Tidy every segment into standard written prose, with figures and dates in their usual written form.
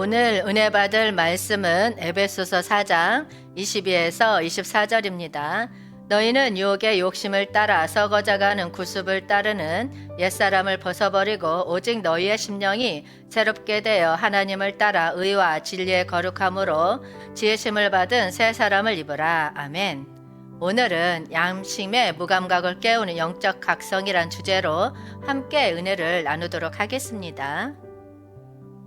오늘 은혜 받을 말씀은 에베소서 4장 22에서 24절입니다. 너희는 유혹의 욕심을 따라 썩어져가는 구습을 따르는 옛사람을 벗어버리고 오직 너희의 심령이 새롭게 되어 하나님을 따라 의와 진리의 거룩함으로 지으심을 받은 새 사람을 입으라. 아멘. 오늘은 양심의 무감각을 깨우는 영적 각성이란 주제로 함께 은혜를 나누도록 하겠습니다.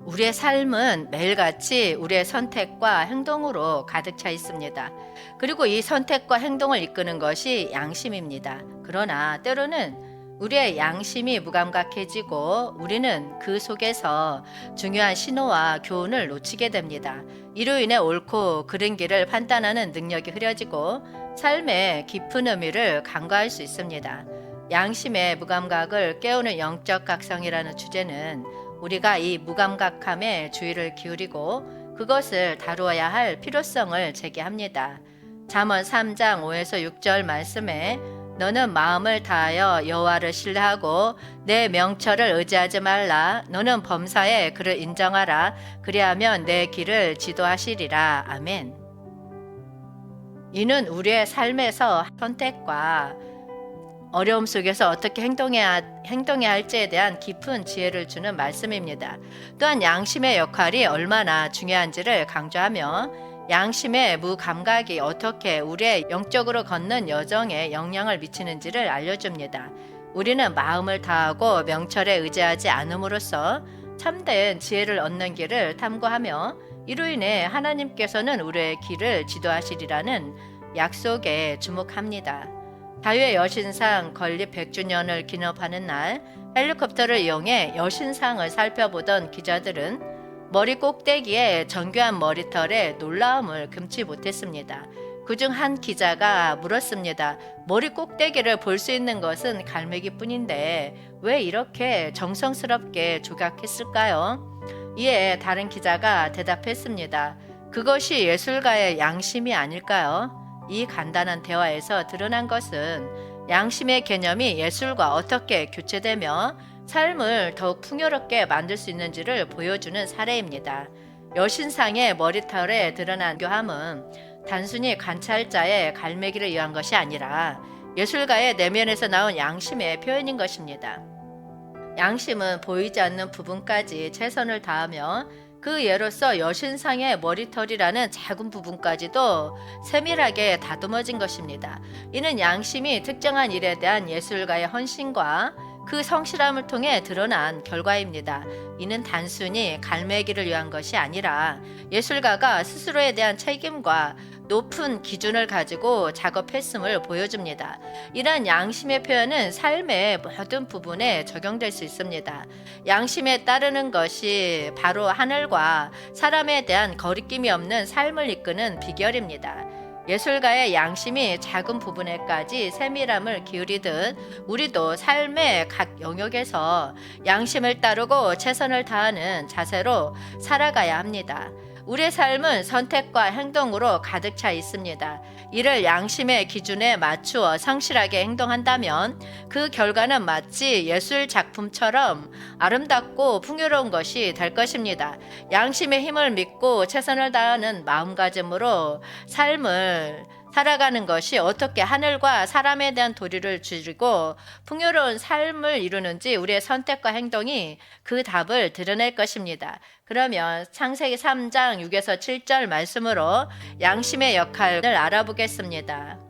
우리의 삶은 매일같이 우리의 선택과 행동으로 가득 차 있습니다. 그리고 이 선택과 행동을 이끄는 것이 양심입니다. 그러나 때로는 우리의 양심이 무감각해지고 우리는 그 속에서 중요한 신호와 교훈을 놓치게 됩니다. 이로 인해 옳고 그른 길을 판단하는 능력이 흐려지고 삶의 깊은 의미를 간과할 수 있습니다. 양심의 무감각을 깨우는 영적 각성이라는 주제는 우리가 이 무감각함에 주의를 기울이고 그것을 다루어야 할 필요성을 제기합니다. 잠언 3장 5에서 6절 말씀에 너는 마음을 다하여 여호와를 신뢰하고 내 명철을 의지하지 말라. 너는 범사에 그를 인정하라. 그리하면 내 길을 지도하시리라. 아멘. 이는 우리의 삶에서 선택과 어려움 속에서 어떻게 행동해야 할지에 대한 깊은 지혜를 주는 말씀입니다. 또한 양심의 역할이 얼마나 중요한지를 강조하며 양심의 무감각이 어떻게 우리의 영적으로 걷는 여정에 영향을 미치는지를 알려줍니다. 우리는 마음을 다하고 명철에 의지하지 않음으로써 참된 지혜를 얻는 길을 탐구하며 이로 인해 하나님께서는 우리의 길을 지도하시리라는 약속에 주목합니다. 자유의 여신상 건립 100주년을 기념하는 날 헬리콥터를 이용해 여신상을 살펴보던 기자들은 머리 꼭대기에 정교한 머리털에 놀라움을 금치 못했습니다. 그중 한 기자가 물었습니다. 머리 꼭대기를 볼 수 있는 것은 갈매기뿐인데 왜 이렇게 정성스럽게 조각했을까요? 이에 다른 기자가 대답했습니다. 그것이 예술가의 양심이 아닐까요? 이 간단한 대화에서 드러난 것은 양심의 개념이 예술과 어떻게 교체되며 삶을 더욱 풍요롭게 만들 수 있는지를 보여주는 사례입니다. 여신상의 머리털에 드러난 교함은 단순히 관찰자의 갈매기를 위한 것이 아니라 예술가의 내면에서 나온 양심의 표현인 것입니다. 양심은 보이지 않는 부분까지 최선을 다하며 그 예로서 여신상의 머리털이라는 작은 부분까지도 세밀하게 다듬어진 것입니다. 이는 양심이 특정한 일에 대한 예술가의 헌신과 그 성실함을 통해 드러난 결과입니다. 이는 단순히 갈매기를 위한 것이 아니라 예술가가 스스로에 대한 책임과 높은 기준을 가지고 작업했음을 보여줍니다. 이러한 양심의 표현은 삶의 모든 부분에 적용될 수 있습니다. 양심에 따르는 것이 바로 하늘과 사람에 대한 거리낌이 없는 삶을 이끄는 비결입니다. 예술가의 양심이 작은 부분에까지 세밀함을 기울이듯 우리도 삶의 각 영역에서 양심을 따르고 최선을 다하는 자세로 살아가야 합니다. 우리의 삶은 선택과 행동으로 가득 차 있습니다. 이를 양심의 기준에 맞추어 성실하게 행동한다면 그 결과는 마치 예술 작품처럼 아름답고 풍요로운 것이 될 것입니다. 양심의 힘을 믿고 최선을 다하는 마음가짐으로 삶을 살아가는 것이 어떻게 하늘과 사람에 대한 도리를 줄이고 풍요로운 삶을 이루는지 우리의 선택과 행동이 그 답을 드러낼 것입니다. 그러면 창세기 3장 6에서 7절 말씀으로 양심의 역할을 알아보겠습니다.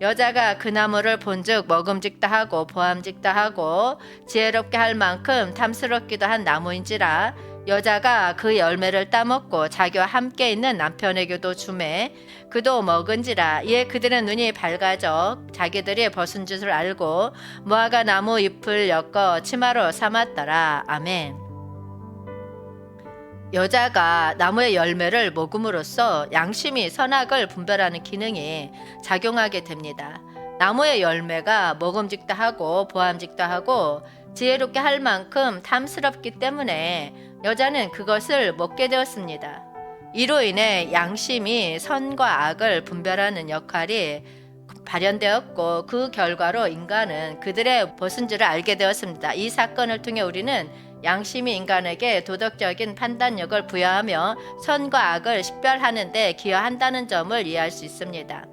여자가 그 나무를 본즉 먹음직다 하고 보암직다 하고 지혜롭게 할 만큼 탐스럽기도 한 나무인지라 여자가 그 열매를 따먹고 자기와 함께 있는 남편에게도 주매 그도 먹은지라. 이에 그들의 눈이 밝아져 자기들이 벗은 줄을 알고 무화과 나무 잎을 엮어 치마로 삼았더라. 아멘. 여자가 나무의 열매를 먹음으로써 양심이 선악을 분별하는 기능이 작용하게 됩니다. 나무의 열매가 먹음직다 하고 보암직다 하고 지혜롭게 할 만큼 탐스럽기 때문에 여자는 그것을 먹게 되었습니다. 이로 인해 양심이 선과 악을 분별하는 역할이 발현되었고 그 결과로 인간은 그들의 벗은 줄을 알게 되었습니다. 이 사건을 통해 우리는 양심이 인간에게 도덕적인 판단력을 부여하며 선과 악을 식별하는 데 기여한다는 점을 이해할 수 있습니다.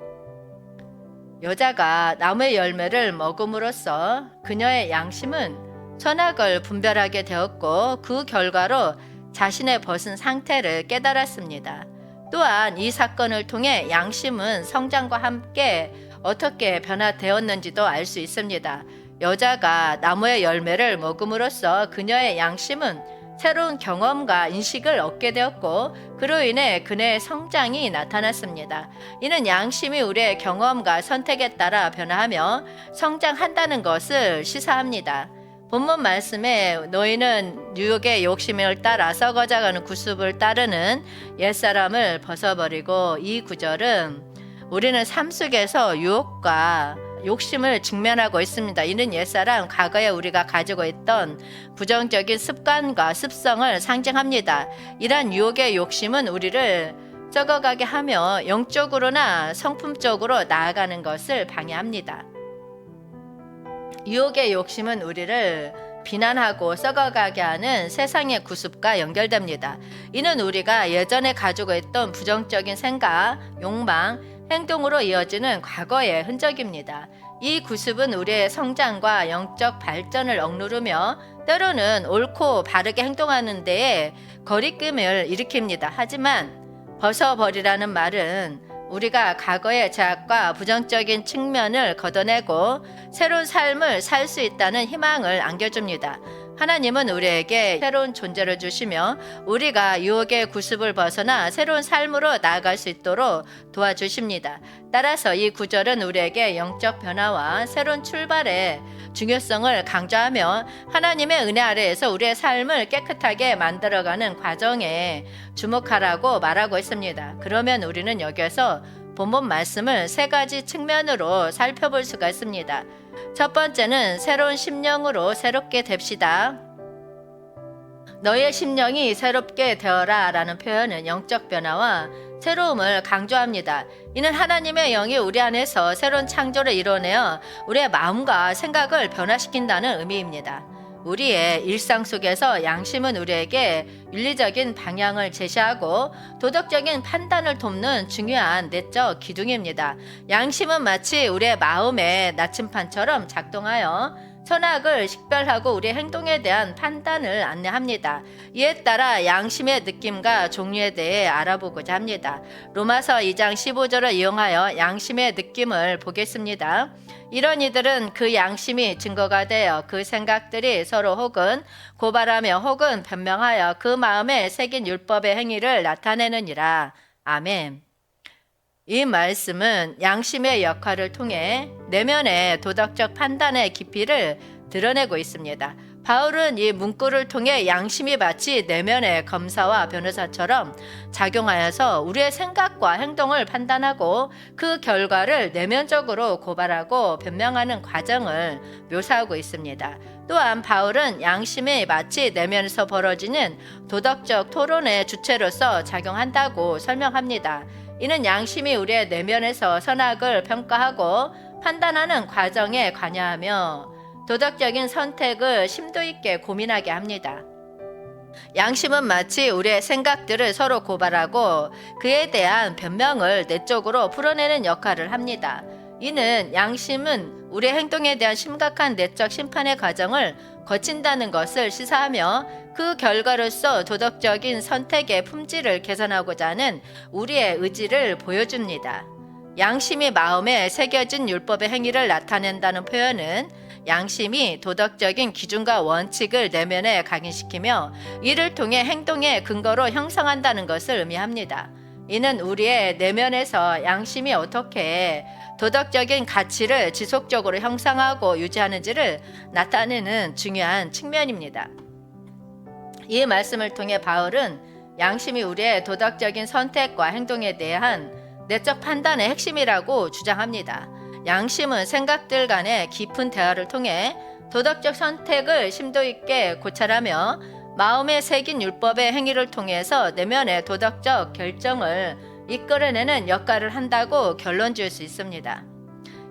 여자가 나무의 열매를 먹음으로써 그녀의 양심은 선악을 분별하게 되었고 그 결과로 자신의 벗은 상태를 깨달았습니다. 또한 이 사건을 통해 양심은 성장과 함께 어떻게 변화되었는지도 알 수 있습니다. 여자가 나무의 열매를 먹음으로써 그녀의 양심은 새로운 경험과 인식을 얻게 되었고 그로 인해 그녀의 성장이 나타났습니다. 이는 양심이 우리의 경험과 선택에 따라 변화하며 성장한다는 것을 시사합니다. 본문 말씀에 너희는 유혹의 욕심을 따라 썩어져가는 구습을 따르는 옛사람을 벗어버리고, 이 구절은 우리는 삶 속에서 유혹과 욕심을 직면하고 있습니다. 이는 옛사람, 과거에 우리가 가지고 있던 부정적인 습관과 습성을 상징합니다. 이러한 유혹의 욕심은 우리를 썩어가게 하며 영적으로나 성품적으로 나아가는 것을 방해합니다. 유혹의 욕심은 우리를 비난하고 썩어가게 하는 세상의 구습과 연결됩니다. 이는 우리가 예전에 가지고 있던 부정적인 생각, 욕망, 행동으로 이어지는 과거의 흔적입니다. 이 구습은 우리의 성장과 영적 발전을 억누르며 때로는 옳고 바르게 행동하는 데에 거리낌을 일으킵니다. 하지만 벗어버리라는 말은 우리가 과거의 죄악과 부정적인 측면을 걷어내고 새로운 삶을 살 수 있다는 희망을 안겨줍니다. 하나님은 우리에게 새로운 존재를 주시며 우리가 유혹의 구습을 벗어나 새로운 삶으로 나아갈 수 있도록 도와주십니다. 따라서 이 구절은 우리에게 영적 변화와 새로운 출발의 중요성을 강조하며 하나님의 은혜 아래에서 우리의 삶을 깨끗하게 만들어가는 과정에 주목하라고 말하고 있습니다. 그러면 우리는 여기에서 본문 말씀을 세 가지 측면으로 살펴볼 수가 있습니다. 첫 번째는 새로운 심령으로 새롭게 됩시다. 너의 심령이 새롭게 되어라 라는 표현은 영적 변화와 새로움을 강조합니다. 이는 하나님의 영이 우리 안에서 새로운 창조를 이뤄내어 우리의 마음과 생각을 변화시킨다는 의미입니다. 우리의 일상 속에서 양심은 우리에게 윤리적인 방향을 제시하고 도덕적인 판단을 돕는 중요한 내적 기둥입니다. 양심은 마치 우리의 마음의 나침판처럼 작동하여 선악을 식별하고 우리의 행동에 대한 판단을 안내합니다. 이에 따라 양심의 느낌과 종류에 대해 알아보고자 합니다. 로마서 2장 15절을 이용하여 양심의 느낌을 보겠습니다. 이런 이들은 그 양심이 증거가 되어 그 생각들이 서로 혹은 고발하며 혹은 변명하여 그 마음에 새긴 율법의 행위를 나타내느니라. 아멘. 이 말씀은 양심의 역할을 통해 내면의 도덕적 판단의 깊이를 드러내고 있습니다. 바울은 이 문구를 통해 양심이 마치 내면의 검사와 변호사처럼 작용하여서 우리의 생각과 행동을 판단하고 그 결과를 내면적으로 고발하고 변명하는 과정을 묘사하고 있습니다. 또한 바울은 양심이 마치 내면에서 벌어지는 도덕적 토론의 주체로서 작용한다고 설명합니다. 이는 양심이 우리의 내면에서 선악을 평가하고 판단하는 과정에 관여하며 도덕적인 선택을 심도 있게 고민하게 합니다. 양심은 마치 우리의 생각들을 서로 고발하고 그에 대한 변명을 내적으로 풀어내는 역할을 합니다. 이는 양심은 우리의 행동에 대한 심각한 내적 심판의 과정을 거친다는 것을 시사하며 그 결과로서 도덕적인 선택의 품질을 개선하고자 하는 우리의 의지를 보여줍니다. 양심이 마음에 새겨진 율법의 행위를 나타낸다는 표현은 양심이 도덕적인 기준과 원칙을 내면에 각인시키며 이를 통해 행동의 근거로 형성한다는 것을 의미합니다. 이는 우리의 내면에서 양심이 어떻게 도덕적인 가치를 지속적으로 형성하고 유지하는지를 나타내는 중요한 측면입니다. 이 말씀을 통해 바울은 양심이 우리의 도덕적인 선택과 행동에 대한 내적 판단의 핵심이라고 주장합니다. 양심은 생각들 간의 깊은 대화를 통해 도덕적 선택을 심도 있게 고찰하며 마음에 새긴 율법의 행위를 통해서 내면의 도덕적 결정을 이끌어내는 역할을 한다고 결론 지을 수 있습니다.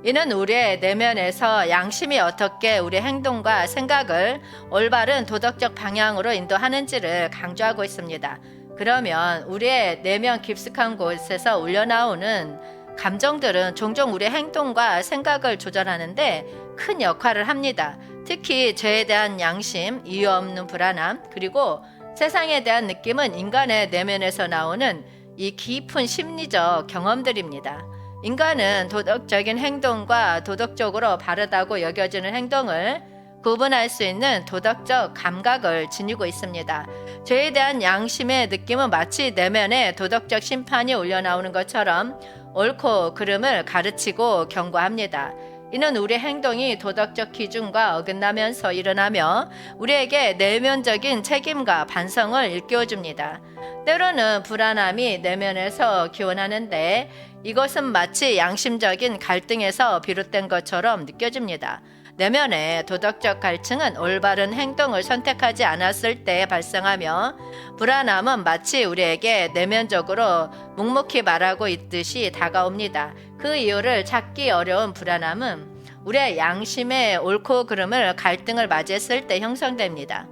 이는 우리의 내면에서 양심이 어떻게 우리 행동과 생각을 올바른 도덕적 방향으로 인도하는지를 강조하고 있습니다. 그러면 우리의 내면 깊숙한 곳에서 울려나오는 감정들은 종종 우리의 행동과 생각을 조절하는데 큰 역할을 합니다. 특히 죄에 대한 양심, 이유 없는 불안함, 그리고 세상에 대한 느낌은 인간의 내면에서 나오는 이 깊은 심리적 경험들입니다. 인간은 도덕적인 행동과 도덕적으로 바르다고 여겨지는 행동을 구분할 수 있는 도덕적 감각을 지니고 있습니다. 죄에 대한 양심의 느낌은 마치 내면에 도덕적 심판이 올려나오는 것처럼 옳고 그름을 가르치고 경고합니다. 이는 우리 행동이 도덕적 기준과 어긋나면서 일어나며 우리에게 내면적인 책임과 반성을 일깨워줍니다. 때로는 불안함이 내면에서 기원하는데 이것은 마치 양심적인 갈등에서 비롯된 것처럼 느껴집니다. 내면의 도덕적 갈증은 올바른 행동을 선택하지 않았을 때 발생하며 불안함은 마치 우리에게 내면적으로 묵묵히 말하고 있듯이 다가옵니다. 그 이유를 찾기 어려운 불안함은 우리의 양심의 옳고 그름을 갈등을 맞이했을 때 형성됩니다.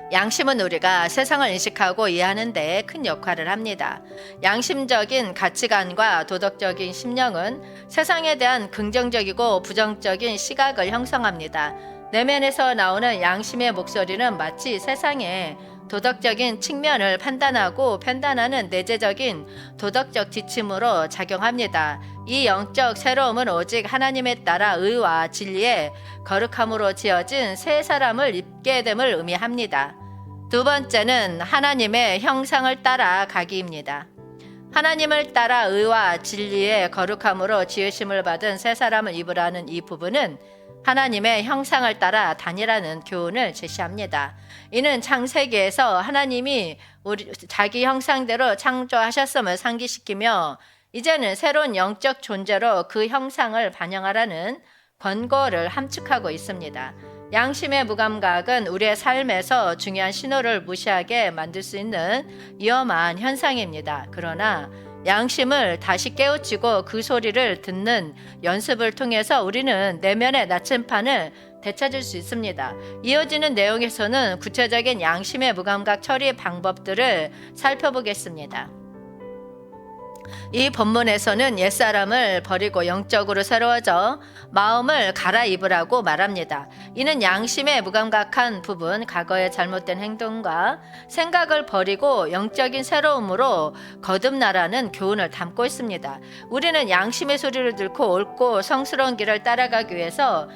양심은 우리가 세상을 인식하고 이해하는 데 큰 역할을 합니다. 양심적인 가치관과 도덕적인 심령은 세상에 대한 긍정적이고 부정적인 시각을 형성합니다. 내면에서 나오는 양심의 목소리는 마치 세상의 도덕적인 측면을 판단하고 판단하는 내재적인 도덕적 지침으로 작용합니다. 이 영적 새로움은 오직 하나님에 따라 의와 진리의 거룩함으로 지어진 새 사람을 입게 됨을 의미합니다. 두 번째는 하나님의 형상을 따라 가기입니다. 하나님을 따라 의와 진리의 거룩함으로 지으심을 받은 새 사람을 입으라는 이 부분은 하나님의 형상을 따라 다니라는 교훈을 제시합니다. 이는 창세기에서 하나님이 자기 형상대로 창조하셨음을 상기시키며 이제는 새로운 영적 존재로 그 형상을 반영하라는 권고를 함축하고 있습니다. 양심의 무감각은 우리의 삶에서 중요한 신호를 무시하게 만들 수 있는 위험한 현상입니다. 그러나 양심을 다시 깨우치고 그 소리를 듣는 연습을 통해서 우리는 내면의 나침판을 되찾을 수 있습니다. 이어지는 내용에서는 구체적인 양심의 무감각 처리 방법들을 살펴보겠습니다. 이 본문에서는 옛사람을 버리고 영적으로 새로워져 마음을 갈아입으라고 말합니다. 이는 양심의 무감각한 부분, 과거의 잘못된 행동과 생각을 버리고 영적인 새로움으로 거듭나라는 교훈을 담고 있습니다. 우리는 양심의 소리를 듣고 옳고 성스러운 길을 따라가기 위해서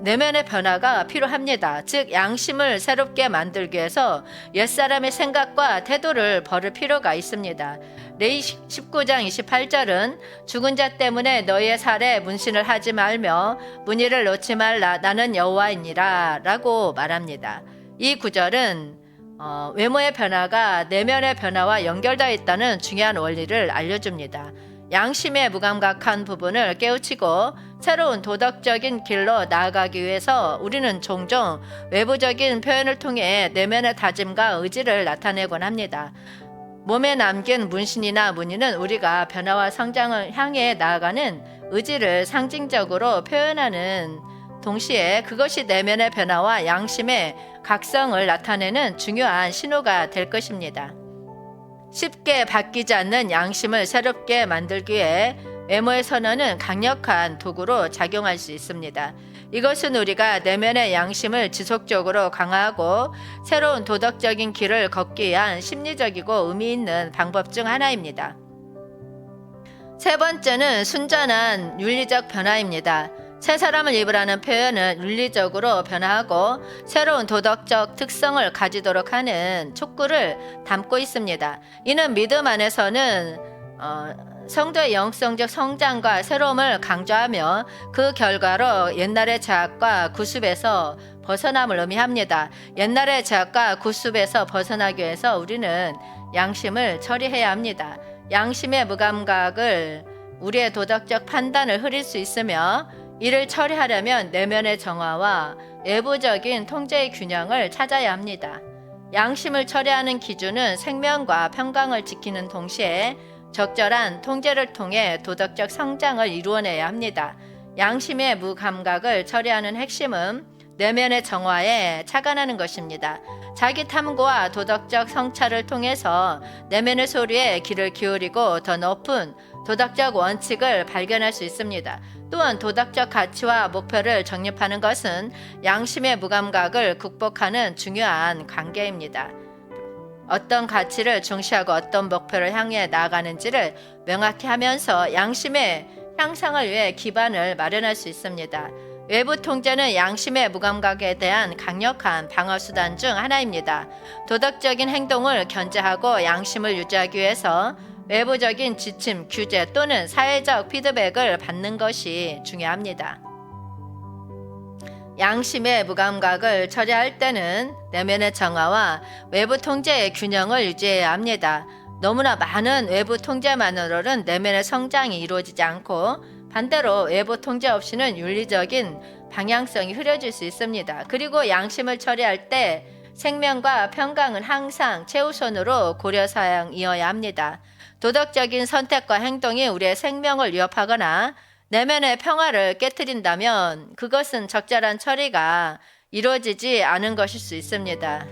내면의 변화가 필요합니다. 즉 양심을 새롭게 만들기 위해서 옛사람의 생각과 태도를 버릴 필요가 있습니다. 레위 19장 28절은 죽은 자 때문에 너희의 살에 문신을 하지 말며 무늬를 놓지 말라 나는 여호와이니라 라고 말합니다. 이 구절은 외모의 변화가 내면의 변화와 연결되어 있다는 중요한 원리를 알려줍니다. 양심의 무감각한 부분을 깨우치고 새로운 도덕적인 길로 나아가기 위해서 우리는 종종 외부적인 표현을 통해 내면의 다짐과 의지를 나타내곤 합니다. 몸에 남긴 문신이나 무늬는 우리가 변화와 성장을 향해 나아가는 의지를 상징적으로 표현하는 동시에 그것이 내면의 변화와 양심의 각성을 나타내는 중요한 신호가 될 것입니다. 쉽게 바뀌지 않는 양심을 새롭게 만들기 위해 외모의 선언은 강력한 도구로 작용할 수 있습니다. 이것은 우리가 내면의 양심을 지속적으로 강화하고 새로운 도덕적인 길을 걷기 위한 심리적이고 의미 있는 방법 중 하나입니다. 세 번째는 순전한 윤리적 변화입니다. 새 사람을 입으라는 표현은 윤리적으로 변화하고 새로운 도덕적 특성을 가지도록 하는 촉구를 담고 있습니다. 이는 믿음 안에서는 성도의 영성적 성장과 새로움을 강조하며 그 결과로 옛날의 죄악과 구습에서 벗어남을 의미합니다. 옛날의 죄악과 구습에서 벗어나기 위해서 우리는 양심을 처리해야 합니다. 양심의 무감각을 우리의 도덕적 판단을 흐릴 수 있으며 이를 처리하려면 내면의 정화와 외부적인 통제의 균형을 찾아야 합니다. 양심을 처리하는 기준은 생명과 평강을 지키는 동시에 적절한 통제를 통해 도덕적 성장을 이루어내야 합니다. 양심의 무감각을 처리하는 핵심은 내면의 정화에 착안하는 것입니다. 자기 탐구와 도덕적 성찰을 통해서 내면의 소리에 귀를 기울이고 더 높은 도덕적 원칙을 발견할 수 있습니다. 또한 도덕적 가치와 목표를 정립하는 것은 양심의 무감각을 극복하는 중요한 관계입니다. 어떤 가치를 중시하고 어떤 목표를 향해 나아가는지를 명확히 하면서 양심의 향상을 위해 기반을 마련할 수 있습니다. 외부 통제는 양심의 무감각에 대한 강력한 방어수단 중 하나입니다. 도덕적인 행동을 견제하고 양심을 유지하기 위해서 외부적인 지침, 규제 또는 사회적 피드백을 받는 것이 중요합니다. 양심의 무감각을 처리할 때는 내면의 정화와 외부 통제의 균형을 유지해야 합니다. 너무나 많은 외부 통제만으로는 내면의 성장이 이루어지지 않고 반대로 외부 통제 없이는 윤리적인 방향성이 흐려질 수 있습니다. 그리고 양심을 처리할 때 생명과 평강은 항상 최우선으로 고려 사항이어야 합니다. 도덕적인 선택과 행동이 우리의 생명을 위협하거나 내면의 평화를 깨트린다면 그것은 적절한 처리가 이루어지지 않은 것일 수 있습니다.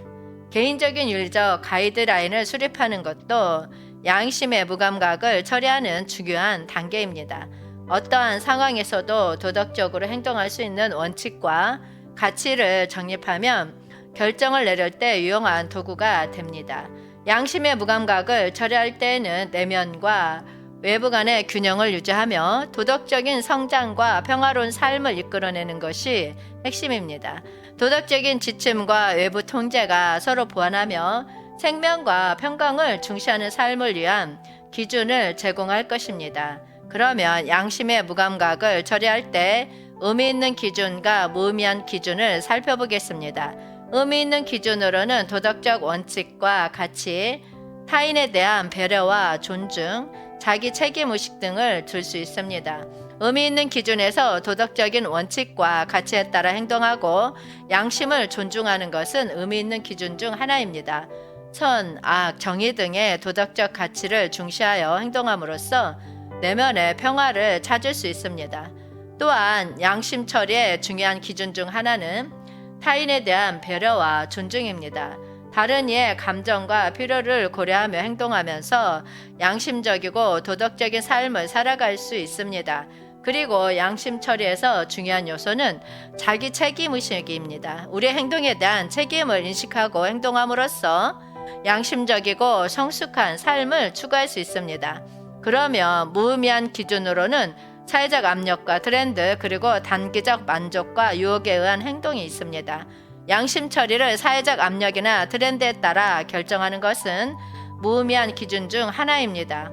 개인적인 윤리적 가이드라인을 수립하는 것도 양심의 무감각을 처리하는 중요한 단계입니다. 어떠한 상황에서도 도덕적으로 행동할 수 있는 원칙과 가치를 정립하면 결정을 내릴 때 유용한 도구가 됩니다. 양심의 무감각을 처리할 때에는 내면과 외부 간의 균형을 유지하며 도덕적인 성장과 평화로운 삶을 이끌어내는 것이 핵심입니다. 도덕적인 지침과 외부 통제가 서로 보완하며 생명과 평강을 중시하는 삶을 위한 기준을 제공할 것입니다. 그러면 양심의 무감각을 처리할 때 의미 있는 기준과 무의미한 기준을 살펴보겠습니다. 의미 있는 기준으로는 도덕적 원칙과 가치, 타인에 대한 배려와 존중, 자기 책임의식 등을 들 수 있습니다. 의미 있는 기준에서 도덕적인 원칙과 가치에 따라 행동하고 양심을 존중하는 것은 의미 있는 기준 중 하나입니다. 선, 악, 정의 등의 도덕적 가치를 중시하여 행동함으로써 내면의 평화를 찾을 수 있습니다. 또한 양심 처리의 중요한 기준 중 하나는 타인에 대한 배려와 존중입니다. 다른 이의 감정과 필요를 고려하며 행동하면서 양심적이고 도덕적인 삶을 살아갈 수 있습니다. 그리고 양심 처리에서 중요한 요소는 자기 책임의식입니다. 우리의 행동에 대한 책임을 인식하고 행동함으로써 양심적이고 성숙한 삶을 추구할 수 있습니다. 그러면 무의미한 기준으로는 사회적 압력과 트렌드 그리고 단기적 만족과 유혹에 의한 행동이 있습니다. 양심 처리를 사회적 압력이나 트렌드에 따라 결정하는 것은 무의미한 기준 중 하나입니다.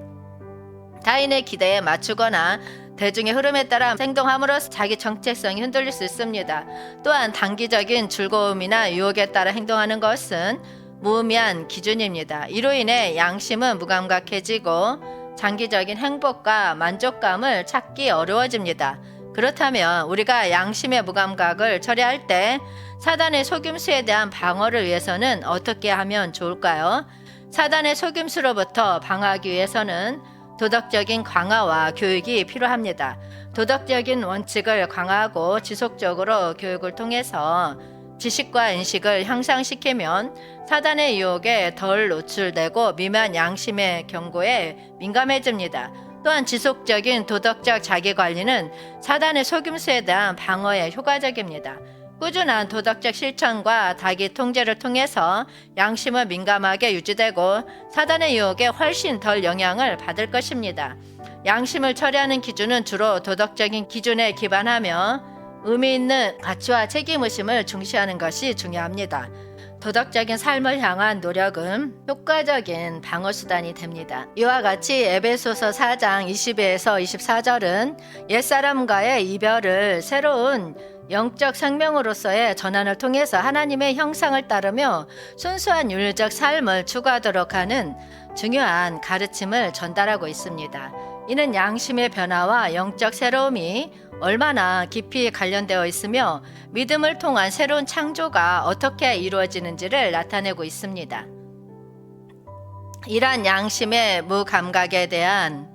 타인의 기대에 맞추거나 대중의 흐름에 따라 행동함으로써 자기 정체성이 흔들릴 수 있습니다. 또한 단기적인 즐거움이나 유혹에 따라 행동하는 것은 무의미한 기준입니다. 이로 인해 양심은 무감각해지고 장기적인 행복과 만족감을 찾기 어려워집니다. 그렇다면 우리가 양심의 무감각을 처리할 때 사단의 속임수에 대한 방어를 위해서는 어떻게 하면 좋을까요? 사단의 속임수로부터 방어하기 위해서는 도덕적인 강화와 교육이 필요합니다. 도덕적인 원칙을 강화하고 지속적으로 교육을 통해서 지식과 인식을 향상시키면 사단의 유혹에 덜 노출되고 미묘한 양심의 경고에 민감해집니다. 또한 지속적인 도덕적 자기관리는 사단의 속임수에 대한 방어에 효과적입니다. 꾸준한 도덕적 실천과 자기 통제를 통해서 양심은 민감하게 유지되고 사단의 유혹에 훨씬 덜 영향을 받을 것입니다. 양심을 처리하는 기준은 주로 도덕적인 기준에 기반하며 의미 있는 가치와 책임의식을 중시하는 것이 중요합니다. 도덕적인 삶을 향한 노력은 효과적인 방어수단이 됩니다. 이와 같이 에베소서 4장 22에서 24절은 옛사람과의 이별을 새로운 영적 생명으로서의 전환을 통해서 하나님의 형상을 따르며 순수한 윤리적 삶을 추구하도록 하는 중요한 가르침을 전달하고 있습니다. 이는 양심의 변화와 영적 새로움이 얼마나 깊이 관련되어 있으며 믿음을 통한 새로운 창조가 어떻게 이루어지는지를 나타내고 있습니다. 이러한 양심의 무감각에 대한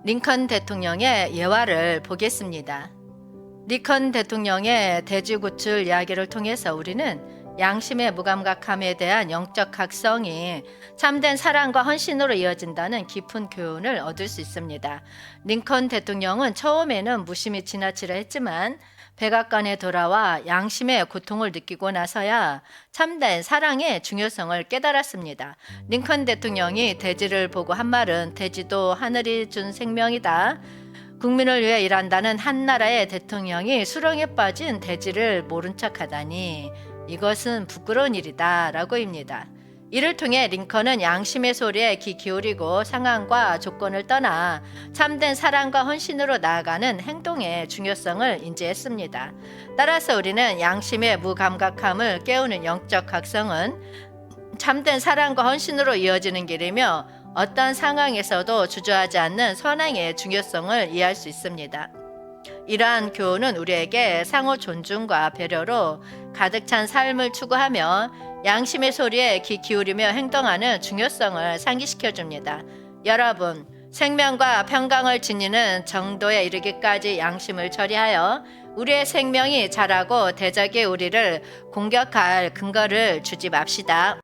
링컨 대통령의 예화를 보겠습니다. 링컨 대통령의 돼지 구출 이야기를 통해서 우리는 양심의 무감각함에 대한 영적 각성이 참된 사랑과 헌신으로 이어진다는 깊은 교훈을 얻을 수 있습니다. 링컨 대통령은 처음에는 무심히 지나치려 했지만 백악관에 돌아와 양심의 고통을 느끼고 나서야 참된 사랑의 중요성을 깨달았습니다. 링컨 대통령이 돼지를 보고 한 말은 돼지도 하늘이 준 생명이다. 국민을 위해 일한다는 한 나라의 대통령이 수렁에 빠진 돼지를 모른 척하다니 이것은 부끄러운 일이다 라고입니다. 이를 통해 링컨은 양심의 소리에 귀 기울이고 상황과 조건을 떠나 참된 사랑과 헌신으로 나아가는 행동의 중요성을 인지했습니다. 따라서 우리는 양심의 무감각함을 깨우는 영적 각성은 참된 사랑과 헌신으로 이어지는 길이며 어떤 상황에서도 주저하지 않는 선행의 중요성을 이해할 수 있습니다. 이러한 교훈은 우리에게 상호 존중과 배려로 가득 찬 삶을 추구하며 양심의 소리에 귀 기울이며 행동하는 중요성을 상기시켜 줍니다. 여러분, 생명과 평강을 지니는 정도에 이르기까지 양심을 처리하여 우리의 생명이 자라고 대적의 우리를 공격할 근거를 주지 맙시다.